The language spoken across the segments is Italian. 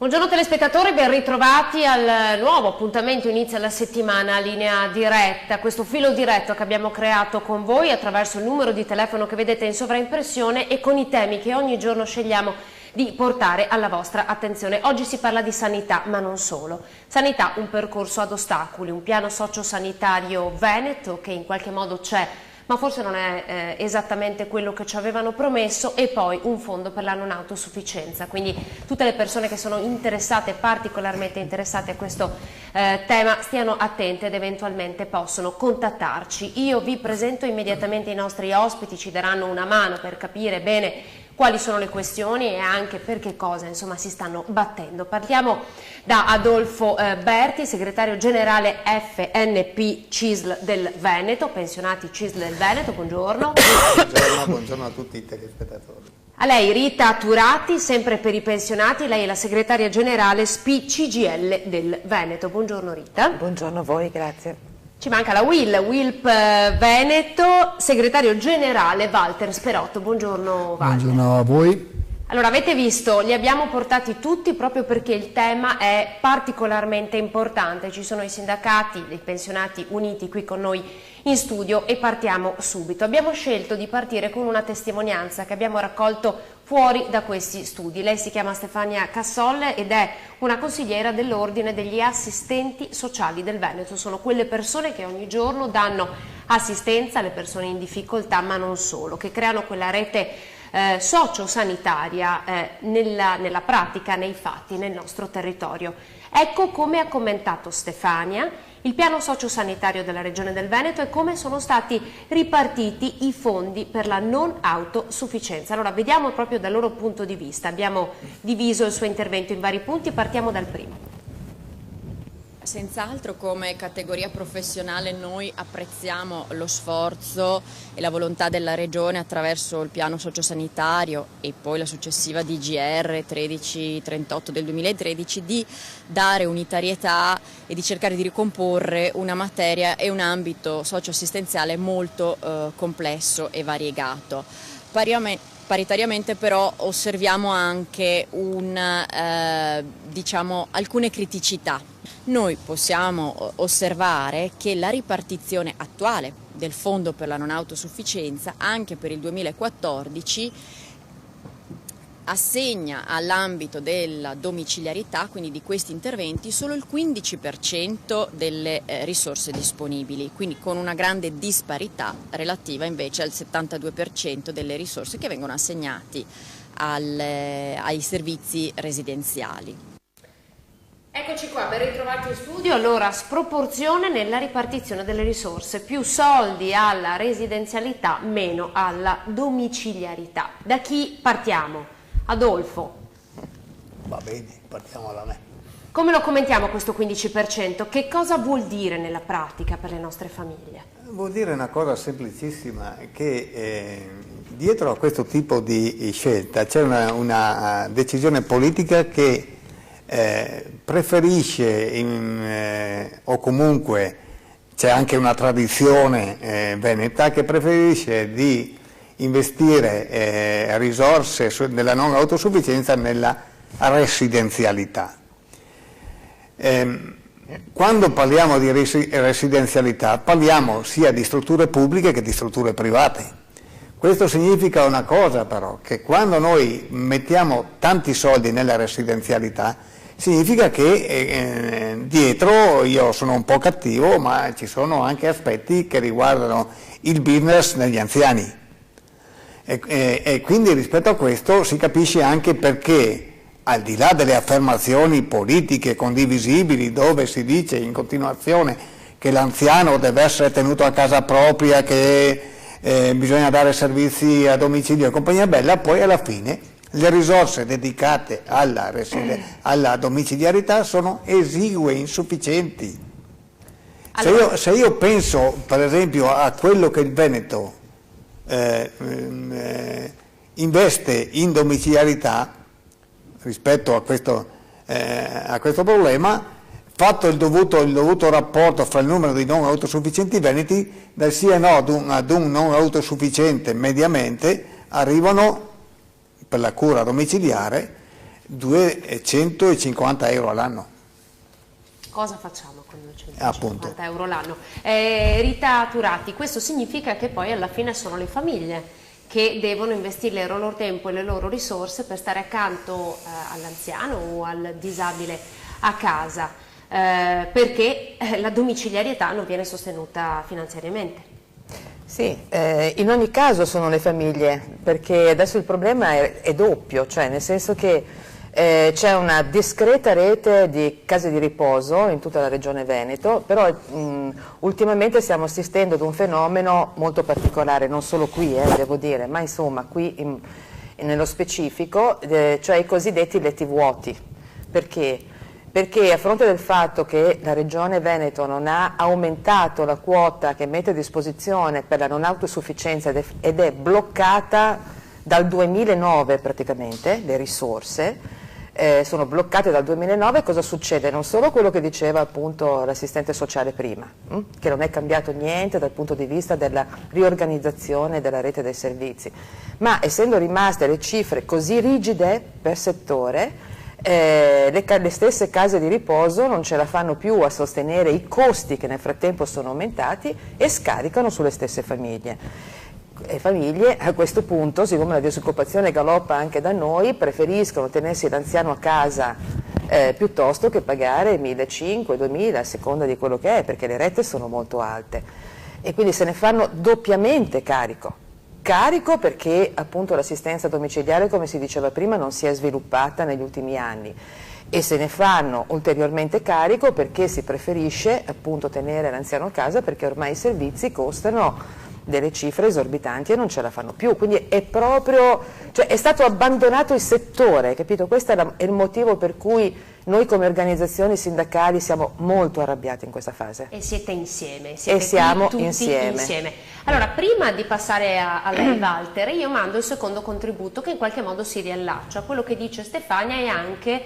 Buongiorno telespettatori, ben ritrovati al nuovo appuntamento. Inizia la settimana Linea Diretta, questo filo diretto che abbiamo creato con voi attraverso il numero di telefono che vedete in sovraimpressione e con i temi che ogni giorno scegliamo di portare alla vostra attenzione. Oggi si parla di sanità, ma non solo. Sanità, un percorso ad ostacoli, un piano sociosanitario veneto che in qualche modo c'è, ma forse non è esattamente quello che ci avevano promesso, e poi un fondo per la non autosufficienza. Quindi tutte le persone che sono interessate, particolarmente interessate a questo tema, stiano attente ed eventualmente possono contattarci. Io vi presento immediatamente i nostri ospiti, ci daranno una mano per capire bene quali sono le questioni e anche per che cosa insomma si stanno battendo. Partiamo da Adolfo Berti, segretario generale FNP CISL del Veneto, pensionati CISL del Veneto, buongiorno. Buongiorno a tutti i telespettatori. A lei Rita Turati, sempre per i pensionati, lei è la segretaria generale SPI CGL del Veneto, buongiorno Rita. Buongiorno a voi, grazie. Ci manca la WILP Veneto, segretario generale Walter Sperotto. Buongiorno Walter. Buongiorno a voi. Allora, avete visto, li abbiamo portati tutti proprio perché il tema è particolarmente importante. Ci sono i sindacati dei pensionati uniti qui con noi in studio e partiamo subito. Abbiamo scelto di partire con una testimonianza che abbiamo raccolto fuori da questi studi. Lei si chiama Stefania Cassolle ed è una consigliera dell'Ordine degli Assistenti Sociali del Veneto. Sono quelle persone che ogni giorno danno assistenza alle persone in difficoltà, ma non solo, che creano quella rete sociosanitaria nella pratica, nei fatti, nel nostro territorio. Ecco come ha commentato Stefania il piano sociosanitario della Regione del Veneto e come sono stati ripartiti i fondi per la non autosufficienza. Allora, vediamo proprio dal loro punto di vista. Abbiamo diviso il suo intervento in vari punti, partiamo dal primo. Senz'altro come categoria professionale noi apprezziamo lo sforzo e la volontà della Regione attraverso il piano sociosanitario e poi la successiva DGR 1338 del 2013 di dare unitarietà e di cercare di ricomporre una materia e un ambito socioassistenziale molto complesso e variegato. Paritariamente però osserviamo anche alcune criticità. Noi possiamo osservare che la ripartizione attuale del Fondo per la non autosufficienza anche per il 2014 assegna all'ambito della domiciliarità, quindi di questi interventi, solo il 15% delle risorse disponibili, quindi con una grande disparità relativa invece al 72% delle risorse che vengono assegnati ai servizi residenziali. Eccoci qua, ben ritrovati in studio. Allora, sproporzione nella ripartizione delle risorse, più soldi alla residenzialità, meno alla domiciliarità. Da chi partiamo? Adolfo. Va bene, partiamo da me. Come lo commentiamo questo 15%? Che cosa vuol dire nella pratica per le nostre famiglie? Vuol dire una cosa semplicissima, che dietro a questo tipo di scelta c'è una decisione politica che preferisce, o comunque c'è anche una tradizione veneta che preferisce di investire risorse nella non autosufficienza nella residenzialità. Quando parliamo di residenzialità parliamo sia di strutture pubbliche che di strutture private. Questo significa una cosa però, che quando noi mettiamo tanti soldi nella residenzialità significa che dietro, io sono un po' cattivo, ma ci sono anche aspetti che riguardano il business negli anziani. E quindi rispetto a questo si capisce anche perché, al di là delle affermazioni politiche condivisibili dove si dice in continuazione che l'anziano deve essere tenuto a casa propria, che bisogna dare servizi a domicilio e compagnia bella, poi alla fine le risorse dedicate alla domiciliarità sono esigue, insufficienti. Allora, se io penso per esempio a quello che il Veneto investe in domiciliarità rispetto a questo problema, fatto il dovuto rapporto fra il numero di non autosufficienti veneti, dal sì e no ad un non autosufficiente mediamente arrivano per la cura domiciliare 250 euro all'anno. Cosa facciamo con 250 Appunto. euro l'anno? Rita Turati, questo significa che poi alla fine sono le famiglie che devono investire il loro tempo e le loro risorse per stare accanto all'anziano o al disabile a casa, perché la domiciliarietà non viene sostenuta finanziariamente. Sì, in ogni caso sono le famiglie, perché adesso il problema è doppio, cioè nel senso che c'è una discreta rete di case di riposo in tutta la regione Veneto, però ultimamente stiamo assistendo ad un fenomeno molto particolare, non solo qui, devo dire, ma insomma qui nello specifico, cioè i cosiddetti letti vuoti. Perché? Perché a fronte del fatto che la regione Veneto non ha aumentato la quota che mette a disposizione per la non autosufficienza ed è bloccata dal 2009 praticamente, le risorse, sono bloccate dal 2009, cosa succede? Non solo quello che diceva appunto l'assistente sociale prima, che non è cambiato niente dal punto di vista della riorganizzazione della rete dei servizi, ma essendo rimaste le cifre così rigide per settore, le stesse case di riposo non ce la fanno più a sostenere i costi che nel frattempo sono aumentati e scaricano sulle stesse famiglie. E famiglie a questo punto, siccome la disoccupazione galoppa anche da noi, preferiscono tenersi l'anziano a casa piuttosto che pagare 1.500, 2.000 a seconda di quello che è, perché le rette sono molto alte e quindi se ne fanno doppiamente carico. Carico perché appunto l'assistenza domiciliare, come si diceva prima, non si è sviluppata negli ultimi anni e se ne fanno ulteriormente carico perché si preferisce appunto tenere l'anziano a casa perché ormai i servizi costano delle cifre esorbitanti e non ce la fanno più, quindi è proprio, cioè è stato abbandonato il settore, capito? Questo è il motivo per cui noi come organizzazioni sindacali siamo molto arrabbiati in questa fase. E siete insieme, siete siamo tutti insieme. Allora, prima di passare a lei Walter, io mando il secondo contributo che in qualche modo si riallaccia a quello che dice Stefania e anche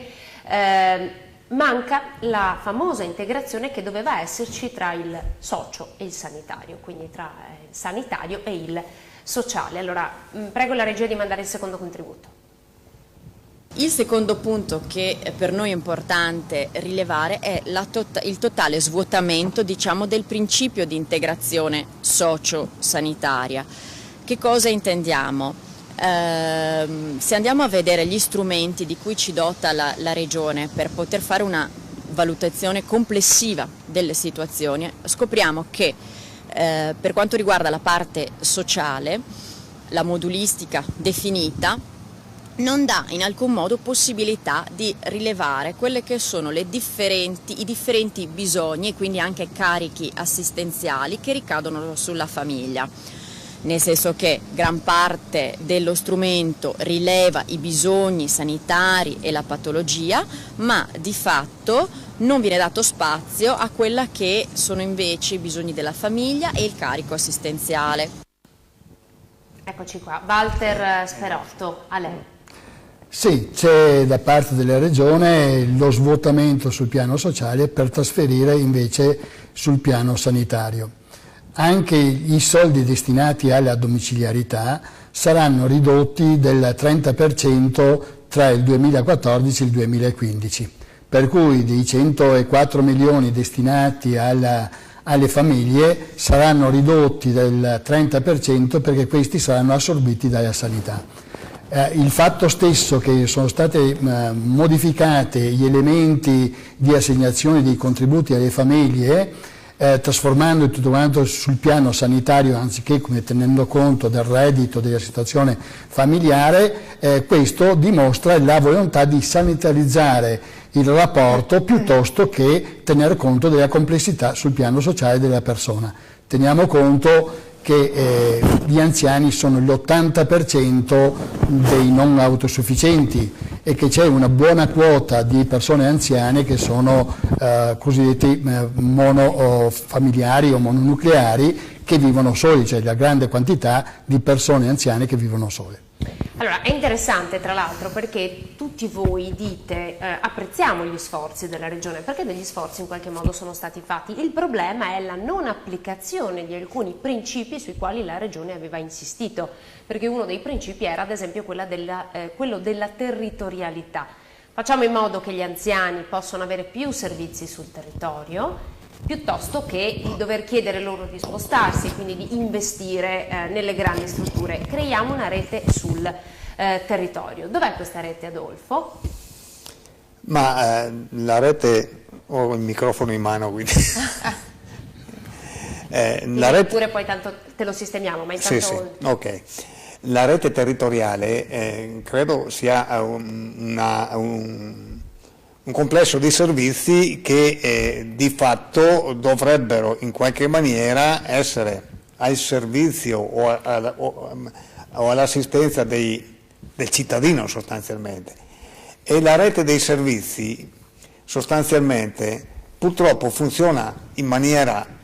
manca la famosa integrazione che doveva esserci tra il socio e il sanitario, quindi tra il sanitario e il sociale. Allora, prego la regia di mandare il secondo contributo. Il secondo punto che per noi è importante rilevare è il totale svuotamento, diciamo, del principio di integrazione socio-sanitaria. Che cosa intendiamo? Se andiamo a vedere gli strumenti di cui ci dota la Regione per poter fare una valutazione complessiva delle situazioni, scopriamo che per quanto riguarda la parte sociale, la modulistica definita non dà in alcun modo possibilità di rilevare quelle che sono i differenti bisogni e quindi anche carichi assistenziali che ricadono sulla famiglia. Nel senso che gran parte dello strumento rileva i bisogni sanitari e la patologia, ma di fatto non viene dato spazio a quella che sono invece i bisogni della famiglia e il carico assistenziale. Eccoci qua, Walter Sperotto, a lei. Sì, c'è da parte della Regione lo svuotamento sul piano sociale per trasferire invece sul piano sanitario. Anche i soldi destinati alla domiciliarità saranno ridotti del 30% tra il 2014 e il 2015, per cui dei 104 milioni destinati alle famiglie saranno ridotti del 30% perché questi saranno assorbiti dalla sanità. Il fatto stesso che sono stati modificati gli elementi di assegnazione dei contributi alle famiglie trasformando tutto quanto sul piano sanitario anziché come tenendo conto del reddito, della situazione familiare, questo dimostra la volontà di sanitarizzare il rapporto piuttosto che tener conto della complessità sul piano sociale della persona. Teniamo conto che gli anziani sono l'80% dei non autosufficienti e che c'è una buona quota di persone anziane che sono cosiddetti monofamiliari o mononucleari che vivono soli, cioè la grande quantità di persone anziane che vivono sole. Allora, è interessante tra l'altro perché tutti voi dite apprezziamo gli sforzi della Regione, perché degli sforzi in qualche modo sono stati fatti. Il problema è la non applicazione di alcuni principi sui quali la Regione aveva insistito, perché uno dei principi era ad esempio quello della territorialità. Facciamo in modo che gli anziani possano avere più servizi sul territorio, piuttosto che di dover chiedere loro di spostarsi e quindi di investire nelle grandi strutture. Creiamo una rete sul territorio. Dov'è questa rete, Adolfo? Ma la rete, ho il microfono in mano, quindi la rete... Pure poi tanto te lo sistemiamo, ma intanto... Sì, ok. La rete territoriale credo sia un complesso di servizi che di fatto dovrebbero in qualche maniera essere al servizio o all'assistenza del cittadino sostanzialmente. E la rete dei servizi sostanzialmente purtroppo funziona in maniera,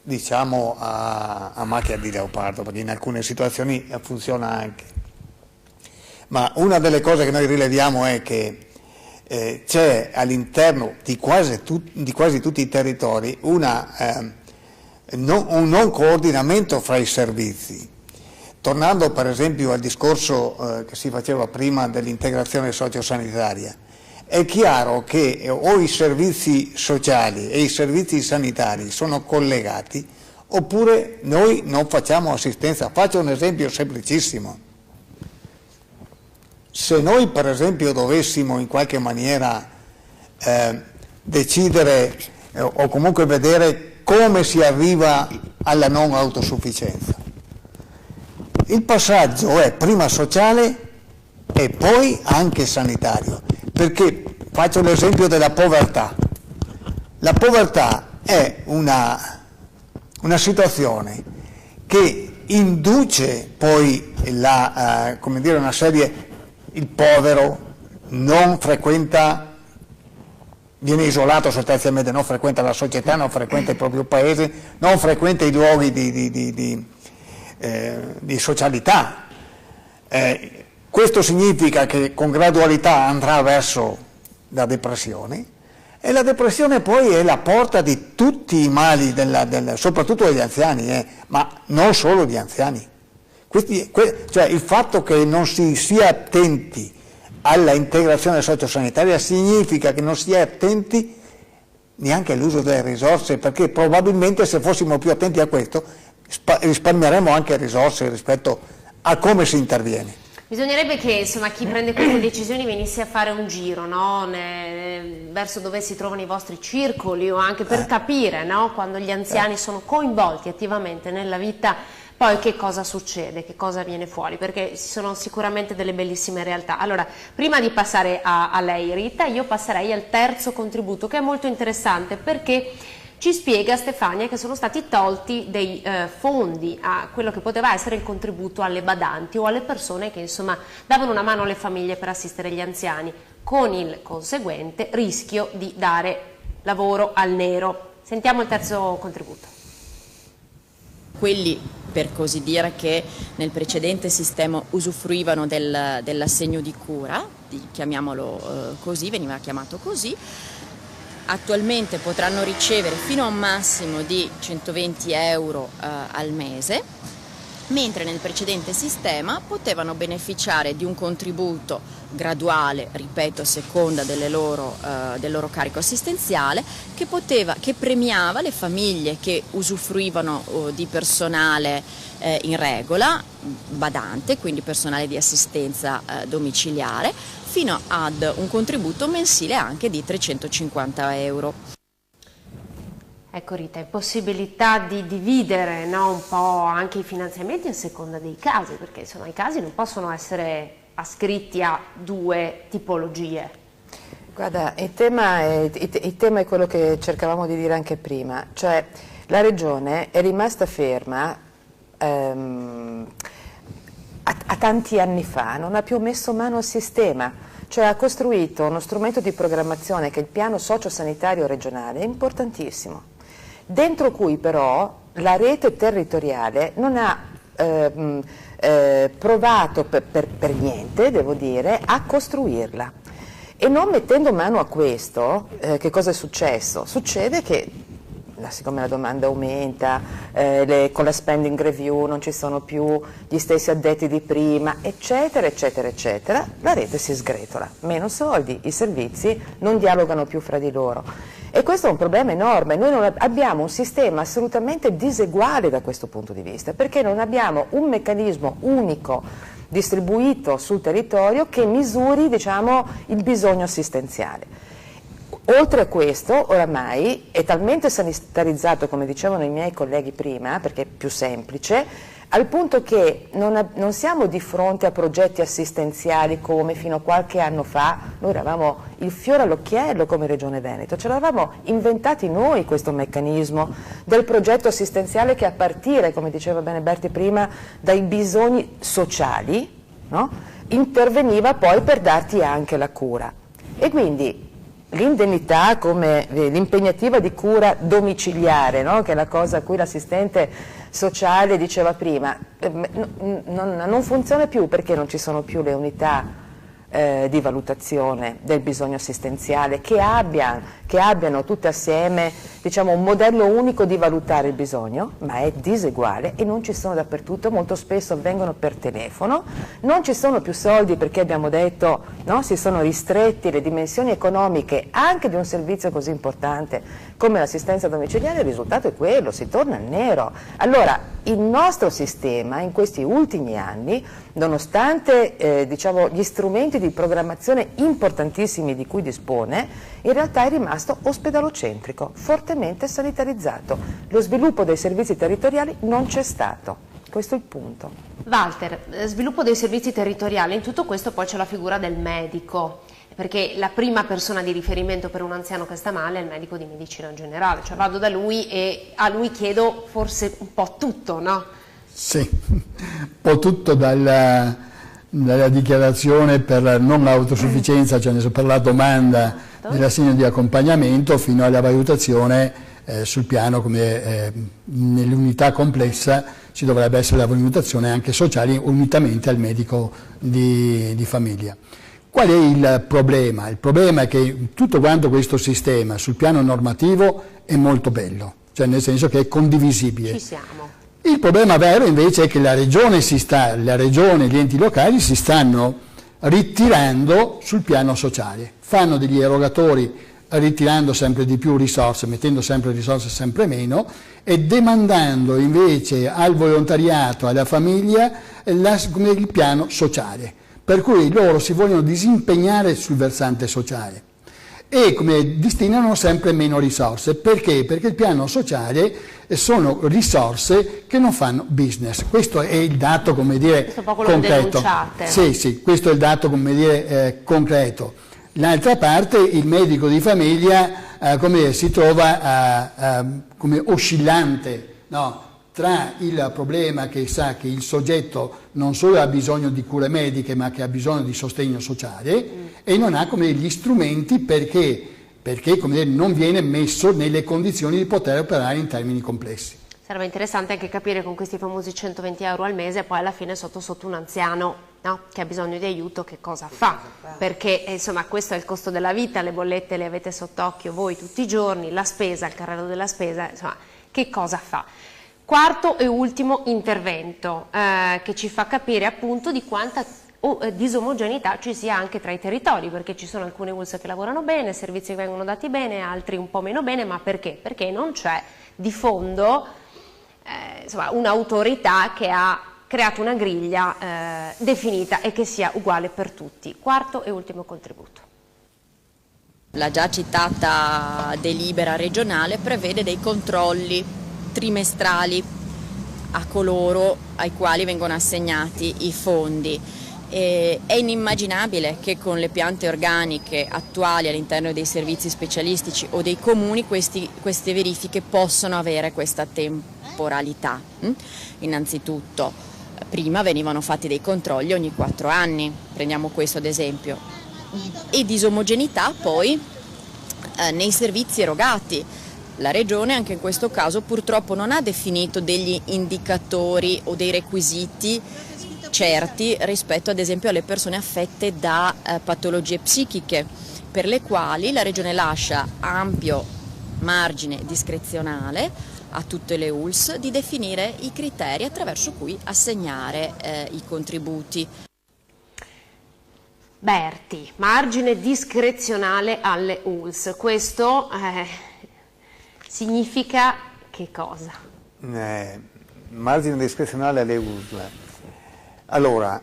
diciamo, a macchia di leopardo, perché in alcune situazioni funziona anche. Ma una delle cose che noi rileviamo è che c'è all'interno di quasi tutti i territori un non coordinamento fra i servizi. Tornando per esempio al discorso che si faceva prima dell'integrazione sociosanitaria, è chiaro che o i servizi sociali e i servizi sanitari sono collegati oppure noi non facciamo assistenza. Faccio un esempio semplicissimo. Se noi per esempio dovessimo in qualche maniera decidere o comunque vedere come si arriva alla non autosufficienza, il passaggio è prima sociale e poi anche sanitario, perché faccio l'esempio della povertà. La povertà è una situazione che induce poi come dire, una serie, il povero non frequenta, viene isolato sostanzialmente, non frequenta la società, non frequenta il proprio paese, non frequenta i luoghi di socialità. Questo significa che con gradualità andrà verso la depressione, e la depressione poi è la porta di tutti i mali, soprattutto degli anziani, ma non solo gli anziani. Cioè il fatto che non si sia attenti alla integrazione sociosanitaria significa che non si è attenti neanche all'uso delle risorse, perché probabilmente se fossimo più attenti a questo risparmieremo anche risorse rispetto a come si interviene. Bisognerebbe che insomma, chi prende queste decisioni venisse a fare un giro, no? Verso dove si trovano i vostri circoli, o anche per capire, no? Quando gli anziani sono coinvolti attivamente nella vita, poi che cosa succede, che cosa viene fuori, perché ci sono sicuramente delle bellissime realtà. Allora, prima di passare a lei Rita, io passerei al terzo contributo, che è molto interessante perché ci spiega Stefania che sono stati tolti dei fondi a quello che poteva essere il contributo alle badanti o alle persone che insomma davano una mano alle famiglie per assistere gli anziani, con il conseguente rischio di dare lavoro al nero. Sentiamo il terzo contributo. Quelli, per così dire, che nel precedente sistema usufruivano dell'assegno di cura, chiamiamolo così, veniva chiamato così, attualmente potranno ricevere fino a un massimo di 120 euro al mese, mentre nel precedente sistema potevano beneficiare di un contributo graduale, ripeto, a seconda del loro carico assistenziale, che premiava le famiglie che usufruivano di personale in regola, badante, quindi personale di assistenza domiciliare, fino ad un contributo mensile anche di 350 euro. Ecco Rita, è possibilità di dividere, no, un po' anche i finanziamenti a seconda dei casi, perché insomma i casi non possono essere ascritti a due tipologie. Guarda, il tema è quello che cercavamo di dire anche prima, cioè la Regione è rimasta ferma a tanti anni fa, non ha più messo mano al sistema, cioè ha costruito uno strumento di programmazione che è il piano sociosanitario regionale, è importantissimo, dentro cui però la rete territoriale non ha provato per niente, devo dire, a costruirla. E non mettendo mano a questo, che cosa è successo? Succede che siccome la domanda aumenta, con la spending review non ci sono più gli stessi addetti di prima, eccetera, eccetera, eccetera, la rete si sgretola, meno soldi, i servizi non dialogano più fra di loro. E questo è un problema enorme, noi non abbiamo un sistema assolutamente diseguale da questo punto di vista, perché non abbiamo un meccanismo unico distribuito sul territorio che misuri, diciamo, il bisogno assistenziale. Oltre a questo, oramai è talmente sanitarizzato, come dicevano i miei colleghi prima, perché è più semplice, al punto che non siamo di fronte a progetti assistenziali come fino a qualche anno fa. Noi eravamo il fiore all'occhiello come Regione Veneto, ce l'avevamo inventati noi questo meccanismo del progetto assistenziale che, a partire, come diceva bene Berti prima, dai bisogni sociali, no? Interveniva poi per darti anche la cura. E quindi l'indennità, come l'impegnativa di cura domiciliare, no? Che è la cosa a cui l'assistente sociale diceva prima, non funziona più perché non ci sono più le unità di valutazione del bisogno assistenziale che abbiano tutte assieme, diciamo, un modello unico di valutare il bisogno, ma è diseguale e non ci sono dappertutto, molto spesso avvengono per telefono, non ci sono più soldi perché abbiamo detto, no, si sono ristretti le dimensioni economiche anche di un servizio così importante come l'assistenza domiciliare. Il risultato è quello, si torna al nero. Allora, il nostro sistema in questi ultimi anni, nonostante diciamo, gli strumenti di programmazione importantissimi di cui dispone, in realtà è rimasto ospedalocentrico, fortemente sanitarizzato. Lo sviluppo dei servizi territoriali non c'è stato. Questo è il punto. Walter, sviluppo dei servizi territoriali, in tutto questo poi c'è la figura del medico, perché la prima persona di riferimento per un anziano che sta male è il medico di medicina generale, cioè vado da lui e a lui chiedo forse un po' tutto, no? Sì, un po' tutto dalla dichiarazione per non autosufficienza, cioè per la domanda dell'assegno di accompagnamento, fino alla valutazione sul piano come nell'unità complessa ci dovrebbe essere la valutazione anche sociale unitamente al medico di famiglia. Qual è il problema? Il problema è che tutto quanto questo sistema sul piano normativo è molto bello, cioè nel senso che è condivisibile. Ci siamo. Il problema vero invece è che la regione e gli enti locali si stanno ritirando sul piano sociale, fanno degli erogatori ritirando sempre di più risorse, mettendo sempre risorse sempre meno e demandando invece al volontariato, alla famiglia, il piano sociale. Per cui loro si vogliono disimpegnare sul versante sociale e destinano sempre meno risorse. Perché? Perché il piano sociale sono risorse che non fanno business. Questo è il dato, come dire, concreto. Sì, questo è il dato, come dire, concreto. L'altra parte, il medico di famiglia, si trova come oscillante, no? Tra il problema che sa che il soggetto non solo ha bisogno di cure mediche ma che ha bisogno di sostegno sociale e non ha gli strumenti perché non viene messo nelle condizioni di poter operare in termini complessi. Sarebbe interessante anche capire con questi famosi 120 euro al mese poi alla fine sotto un anziano, no, che ha bisogno di aiuto, che cosa fa? Perché insomma questo è il costo della vita, le bollette le avete sott'occhio voi tutti i giorni, la spesa, il carrello della spesa, insomma che cosa fa? Quarto e ultimo intervento che ci fa capire appunto di quanta disomogeneità ci sia anche tra i territori, perché ci sono alcune ULSS che lavorano bene, servizi che vengono dati bene, altri un po' meno bene, ma perché? Perché non c'è di fondo un'autorità che ha creato una griglia definita e che sia uguale per tutti. Quarto e ultimo contributo. La già citata delibera regionale prevede dei controlli trimestrali a coloro ai quali vengono assegnati i fondi. È inimmaginabile che con le piante organiche attuali all'interno dei servizi specialistici o dei comuni queste verifiche possano avere questa temporalità. Innanzitutto, prima venivano fatti dei controlli ogni 4 anni, prendiamo questo ad esempio, e disomogeneità poi nei servizi erogati. La Regione anche in questo caso purtroppo non ha definito degli indicatori o dei requisiti certi rispetto ad esempio alle persone affette da patologie psichiche, per le quali la Regione lascia ampio margine discrezionale a tutte le ULSS di definire i criteri attraverso cui assegnare i contributi. Berti, margine discrezionale alle ULSS, questo significa che cosa? Margine discrezionale alle ULSS. Allora,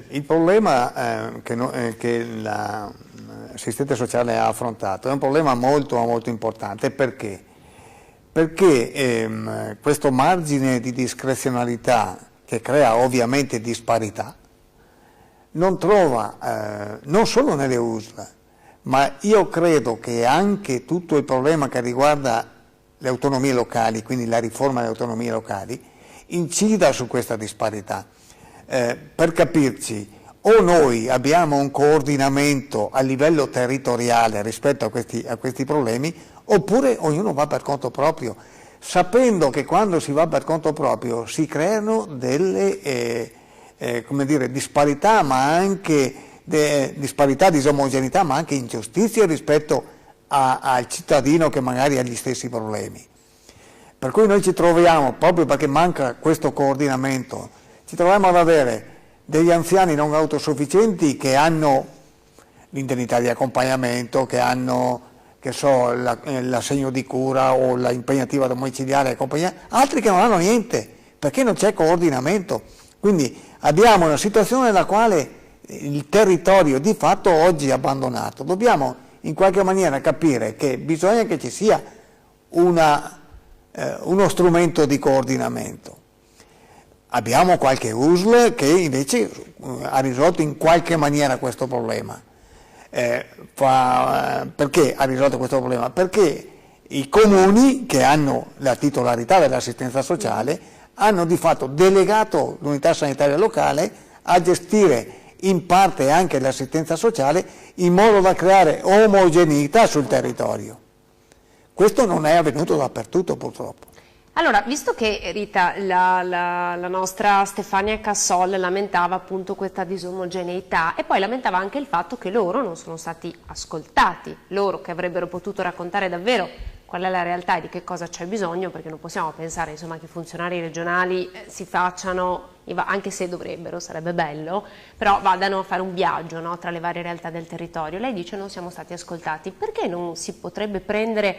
il problema che l'assistente sociale ha affrontato è un problema molto molto importante. Perché? Perché questo margine di discrezionalità, che crea ovviamente disparità, non trova, non solo nelle USL, ma io credo che anche tutto il problema che riguarda le autonomie locali, quindi la riforma delle autonomie locali, incida su questa disparità. Per capirci, o noi abbiamo un coordinamento a livello territoriale rispetto a questi problemi, oppure ognuno va per conto proprio, sapendo che quando si va per conto proprio si creano delle come dire, disparità, ma anche disparità, disomogeneità, ma anche ingiustizie rispetto al cittadino che magari ha gli stessi problemi. Per cui noi ci troviamo, proprio perché manca questo coordinamento, ci troviamo ad avere degli anziani non autosufficienti che hanno l'indennità di accompagnamento, che hanno, che so, l'assegno di cura o l'impegnativa domiciliare e compagnia, altri che non hanno niente, perché non c'è coordinamento. Quindi abbiamo una situazione nella quale il territorio di fatto oggi è abbandonato. Dobbiamo in qualche maniera capire che bisogna che ci sia uno strumento di coordinamento. Abbiamo qualche USL che invece ha risolto in qualche maniera questo problema. Perché ha risolto questo problema? Perché i comuni che hanno la titolarità dell'assistenza sociale hanno di fatto delegato l'unità sanitaria locale a gestire in parte anche l'assistenza sociale in modo da creare omogeneità sul territorio. Questo non è avvenuto dappertutto purtroppo. Allora, visto che Rita, la nostra Stefania Cassol lamentava appunto questa disomogeneità e poi lamentava anche il fatto che loro non sono stati ascoltati, loro che avrebbero potuto raccontare davvero qual è la realtà e di che cosa c'è bisogno, perché non possiamo pensare insomma, che i funzionari regionali si facciano, anche se dovrebbero, sarebbe bello, però vadano a fare un viaggio, no, tra le varie realtà del territorio. Lei dice non siamo stati ascoltati, perché non si potrebbe prendere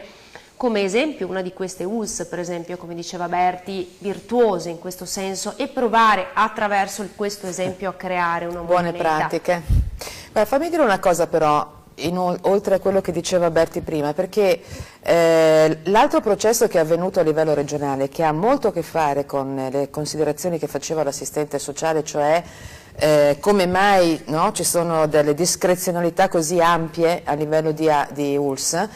come esempio una di queste ULSS, per esempio, come diceva Berti, virtuose in questo senso, e provare attraverso questo esempio a creare una buone pratiche. Beh, fammi dire una cosa però, oltre a quello che diceva Berti prima, perché l'altro processo che è avvenuto a livello regionale, che ha molto a che fare con le considerazioni che faceva l'assistente sociale, cioè come mai, no, ci sono delle discrezionalità così ampie a livello di ULSS,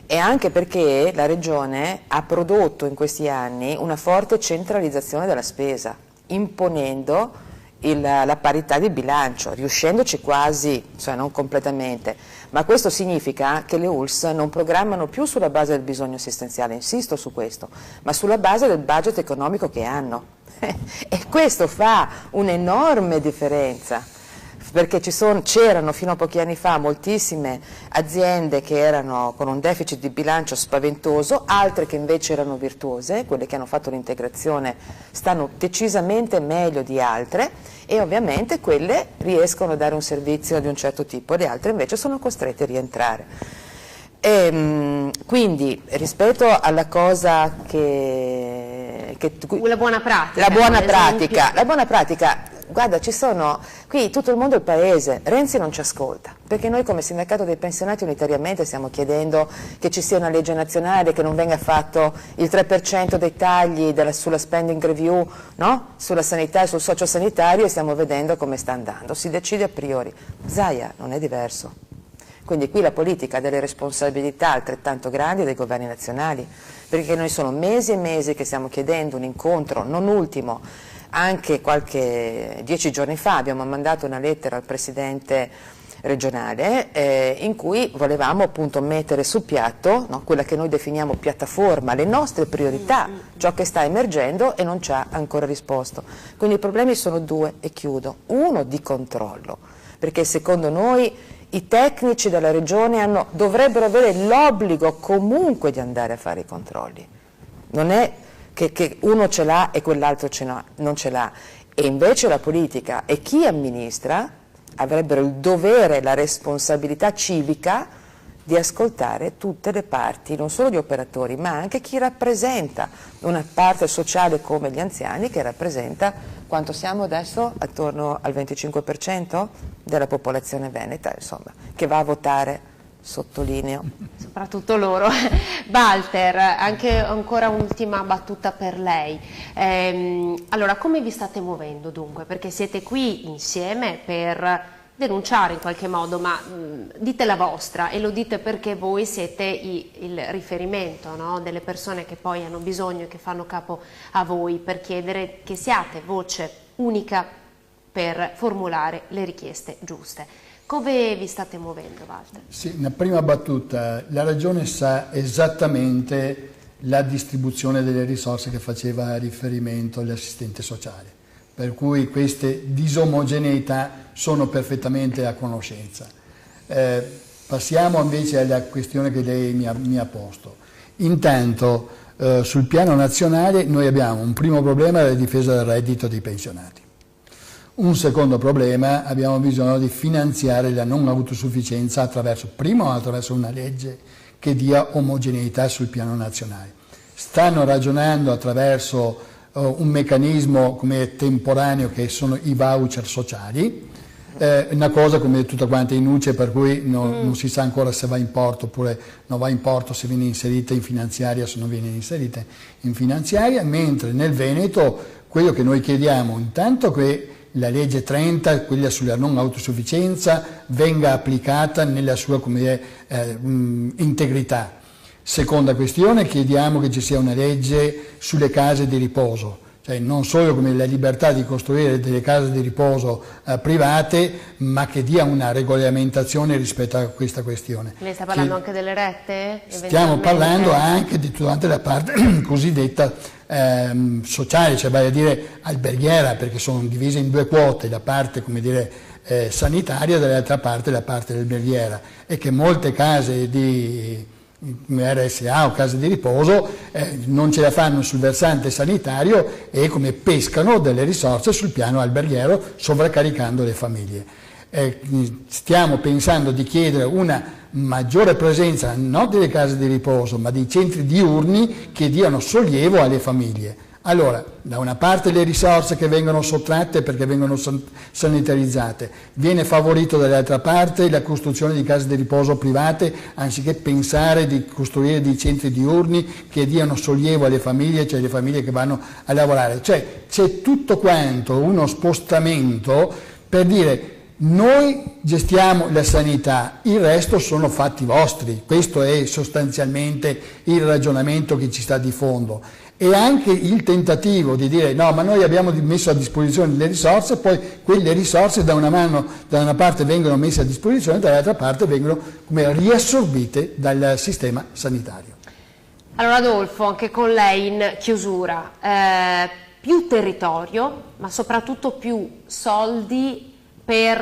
e anche perché la Regione ha prodotto in questi anni una forte centralizzazione della spesa, imponendo la parità di bilancio, riuscendoci quasi, cioè non completamente, ma questo significa che le ULSS non programmano più sulla base del bisogno assistenziale, insisto su questo, ma sulla base del budget economico che hanno. E questo fa un'enorme differenza. Perché c'erano fino a pochi anni fa moltissime aziende che erano con un deficit di bilancio spaventoso, altre che invece erano virtuose, quelle che hanno fatto l'integrazione stanno decisamente meglio di altre, e ovviamente quelle riescono a dare un servizio di un certo tipo, le altre invece sono costrette a rientrare. Quindi rispetto alla cosa la buona pratica, guarda, ci sono, qui tutto il mondo è il paese, Renzi non ci ascolta, perché noi come sindacato dei pensionati unitariamente stiamo chiedendo che ci sia una legge nazionale, che non venga fatto il 3% dei tagli sulla spending review, no? Sulla sanità e sul sociosanitario, e stiamo vedendo come sta andando, si decide a priori. Zaia non è diverso. Quindi qui la politica ha delle responsabilità altrettanto grandi dei governi nazionali, perché noi sono mesi e mesi che stiamo chiedendo un incontro, non ultimo, anche 10 giorni fa abbiamo mandato una lettera al Presidente regionale in cui volevamo appunto mettere sul piatto, no, quella che noi definiamo piattaforma, le nostre priorità, ciò che sta emergendo, e non ci ha ancora risposto. Quindi i problemi sono due, e chiudo. Uno di controllo, perché secondo noi I tecnici della regione dovrebbero avere l'obbligo comunque di andare a fare i controlli. Non è che uno ce l'ha e quell'altro non ce l'ha. E invece la politica e chi amministra avrebbero il dovere, la responsabilità civica di ascoltare tutte le parti, non solo gli operatori, ma anche chi rappresenta una parte sociale come gli anziani, che rappresenta, quanto siamo adesso? Attorno al 25% della popolazione veneta, insomma, che va a votare, sottolineo. Soprattutto loro. Walter, anche ancora un'ultima battuta per lei. Allora, come vi state muovendo dunque? Perché siete qui insieme per denunciare in qualche modo, ma dite la vostra, e lo dite perché voi siete il riferimento, no? Delle persone che poi hanno bisogno e che fanno capo a voi, per chiedere che siate voce unica per formulare le richieste giuste. Come vi state muovendo, Walter? Sì, una prima battuta, la Regione sa esattamente la distribuzione delle risorse che faceva riferimento all'assistente sociale, per cui queste disomogeneità sono perfettamente a conoscenza. Passiamo invece alla questione che lei mi ha posto. Intanto sul piano nazionale noi abbiamo un primo problema, la difesa del reddito dei pensionati. Un secondo problema, abbiamo bisogno di finanziare la non autosufficienza prima attraverso una legge che dia omogeneità sul piano nazionale. Stanno ragionando attraverso un meccanismo come temporaneo che sono i voucher sociali, una cosa come tutta quanta in nuce, per cui non si sa ancora se va in porto oppure non va in porto, se viene inserita in finanziaria, se non viene inserita in finanziaria, mentre nel Veneto quello che noi chiediamo intanto che la legge 30, quella sulla non autosufficienza, venga applicata nella sua integrità. Seconda questione, chiediamo che ci sia una legge sulle case di riposo, cioè non solo come la libertà di costruire delle case di riposo private, ma che dia una regolamentazione rispetto a questa questione. Lei sta parlando anche delle rette? Stiamo parlando anche di tutta la parte cosiddetta sociale, cioè vale a dire alberghiera, perché sono divise in due quote, la parte sanitaria, dall'altra parte la parte alberghiera, e che molte case di RSA o case di riposo non ce la fanno sul versante sanitario e come pescano delle risorse sul piano alberghiero, sovraccaricando le famiglie. Stiamo pensando di chiedere una maggiore presenza non delle case di riposo ma dei centri diurni che diano sollievo alle famiglie. Allora, da una parte le risorse che vengono sottratte perché vengono sanitarizzate, viene favorito dall'altra parte la costruzione di case di riposo private, anziché pensare di costruire dei centri diurni che diano sollievo alle famiglie, cioè le famiglie che vanno a lavorare. Cioè c'è tutto quanto uno spostamento per dire: noi gestiamo la sanità, il resto sono fatti vostri. Questo è sostanzialmente il ragionamento che ci sta di fondo. E anche il tentativo di dire no, ma noi abbiamo messo a disposizione le risorse, poi quelle risorse da una parte vengono messe a disposizione, dall'altra parte vengono come riassorbite dal sistema sanitario. Allora Adolfo, anche con lei in chiusura, più territorio, ma soprattutto più soldi per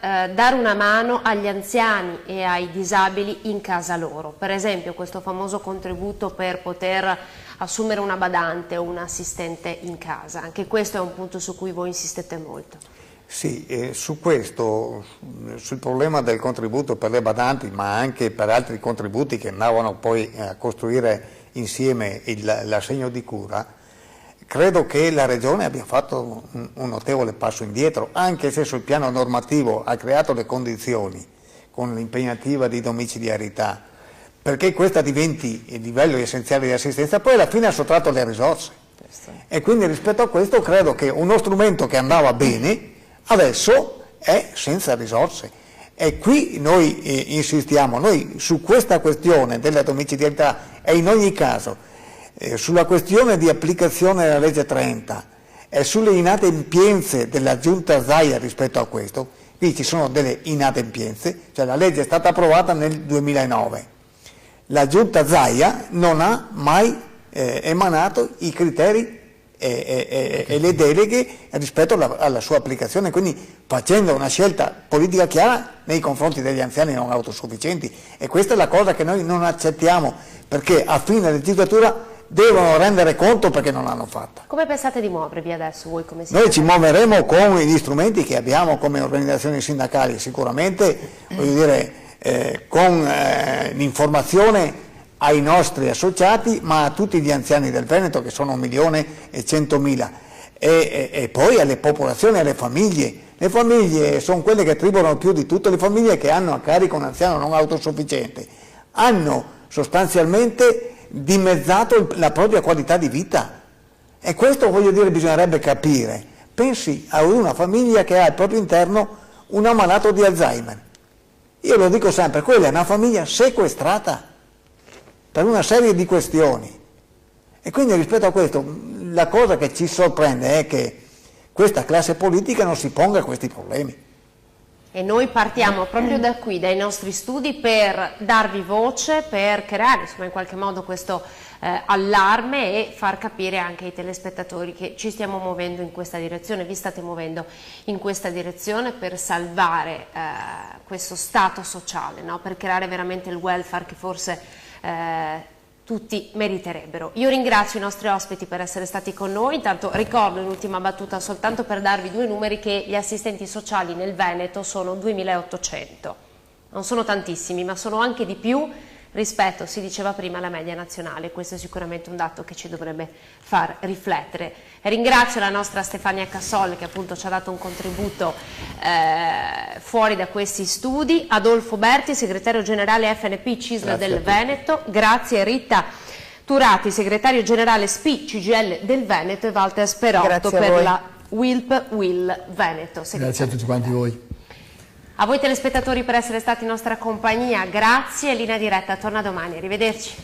dare una mano agli anziani e ai disabili in casa loro. Per esempio questo famoso contributo per poter assumere una badante o un assistente in casa. Anche questo è un punto su cui voi insistete molto. Sì, su questo, sul problema del contributo per le badanti, ma anche per altri contributi che andavano poi a costruire insieme l'assegno di cura, credo che la Regione abbia fatto un notevole passo indietro, anche se sul piano normativo ha creato le condizioni con l'impegnativa di domiciliarità, perché questa diventi il livello essenziale di assistenza, poi alla fine ha sottratto le risorse. E quindi rispetto a questo credo che uno strumento che andava bene adesso è senza risorse. E qui noi insistiamo, noi su questa questione della domiciliarità e in ogni caso sulla questione di applicazione della legge 30 e sulle inadempienze della giunta Zaia rispetto a questo, qui ci sono delle inadempienze, cioè la legge è stata approvata nel 2009, la giunta Zaia non ha mai emanato i criteri e le deleghe rispetto alla sua applicazione, quindi facendo una scelta politica chiara nei confronti degli anziani non autosufficienti. E questa è la cosa che noi non accettiamo, perché a fine legislatura devono rendere conto perché non l'hanno fatta. Come pensate di muovervi adesso voi come Noi ci muoveremo con gli strumenti che abbiamo come organizzazioni sindacali, sicuramente voglio dire, con l'informazione ai nostri associati, ma a tutti gli anziani del Veneto, che sono 1.100.000, e poi alle popolazioni, alle famiglie. Le famiglie sono quelle che tribulano più di tutte le famiglie che hanno a carico un anziano non autosufficiente. Hanno sostanzialmente dimezzato la propria qualità di vita, e questo, voglio dire, bisognerebbe capire. Pensi a una famiglia che ha al proprio interno un ammalato di Alzheimer. Io lo dico sempre, quella è una famiglia sequestrata per una serie di questioni, e quindi rispetto a questo la cosa che ci sorprende è che questa classe politica non si ponga questi problemi. E noi partiamo proprio da qui, dai nostri studi, per darvi voce, per creare insomma in qualche modo questo allarme e far capire anche ai telespettatori che ci stiamo muovendo in questa direzione, vi state muovendo in questa direzione per salvare questo stato sociale, no? Per creare veramente il welfare che forse tutti meriterebbero. Io ringrazio i nostri ospiti per essere stati con noi. Intanto ricordo in ultima battuta, soltanto per darvi due numeri, che gli assistenti sociali nel Veneto sono 2.800. Non sono tantissimi, ma sono anche di più rispetto, si diceva prima, alla media nazionale. Questo è sicuramente un dato che ci dovrebbe far riflettere. E ringrazio la nostra Stefania Cassolle, che appunto ci ha dato un contributo fuori da questi studi, Adolfo Berti, segretario generale FNP CISL del Veneto, grazie Rita Turati, segretario generale SPI CGIL del Veneto, e Walter Sperotto per la WILP WIL Veneto. Grazie a tutti quanti voi. A voi telespettatori per essere stati in nostra compagnia, grazie. Linea diretta torna domani, arrivederci.